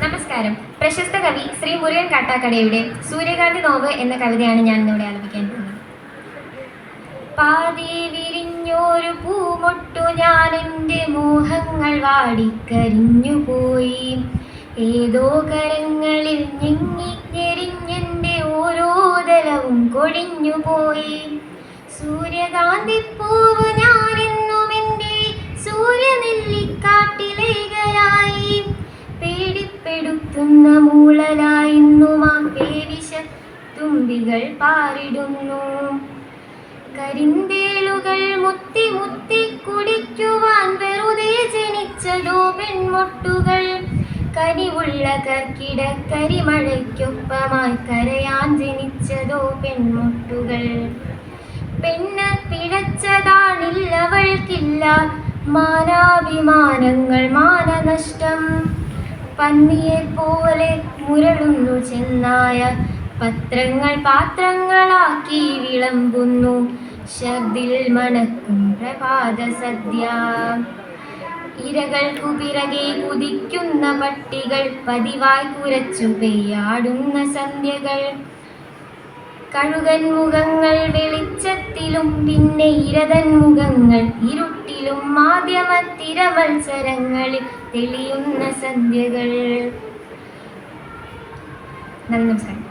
നമസ്കാരം. പ്രശസ്ത കവി ശ്രീ മുരുകൻ കാട്ടാക്കടയുടെ സൂര്യകാന്തി നോവ് എന്ന കവിതയാണ് ഞാൻ ഇന്നിവിടെ ആലപിക്കാൻ പോകുന്നത്. പാതി വിരിഞ്ഞൊരു പൂമൊട്ടു ഞാൻ എൻ്റെ മോഹങ്ങൾ വാടിക്കരിഞ്ഞുപോയി. ഏതോ കരങ്ങളിൽ ഞെരിഞ്ഞെൻ്റെ ഓരോ തലവും കൊഴിഞ്ഞുപോയി. സൂര്യകാന്തിപ്പൂവ് ഞാനെന്നും എൻ്റെ സൂര്യനെല്ലിക്കാട്ടിലേകയായി. പേടിപ്പെടുത്തുന്ന മൂളലായിന്നും ആ പേവിഷ തുമ്പികൾ പാറിടുന്നു. കരിന്തേളുകൾ മുത്തി മുത്തി കുടിക്കുവാൻ വെറുതെ ജനിച്ചതോ പെൺമൊട്ടുകൾ. കനിവുള്ള കർക്കിട കരിമഴയ്ക്കൊപ്പമായി കരയാൻ ജനിച്ചതോ പെൺമൊട്ടുകൾ. പെണ്ണ് പിഴച്ചതാണില്ലവൾക്കില്ല മാനാഭിമാനങ്ങൾ മാനനഷ്ടം. പന്നിയെപ്പോലെ മുരളുന്നു ചെന്നായ പത്രങ്ങൾ പാത്രങ്ങളാക്കി വിളമ്പുന്നു. ശബ്ദിൽ മണക്കും പ്രഭാത സദ്യ. ഇരകൾക്കു പിറകെ കുതിക്കുന്ന പട്ടികൾ പതിവായി കുരച്ചു പെയ്യാടുന്ന സന്ധ്യകൾ. കഴുകൻ മുഖങ്ങൾ വെളിച്ചത്തിലും പിന്നെ ഇരതൻ മുഖങ്ങൾ ഇരുട്ടിലും. മാധ്യമത്തിര മത്സരങ്ങളിൽ തെളിയുന്ന സന്ധ്യകൾ. നന്ദി, നമസ്കാരം.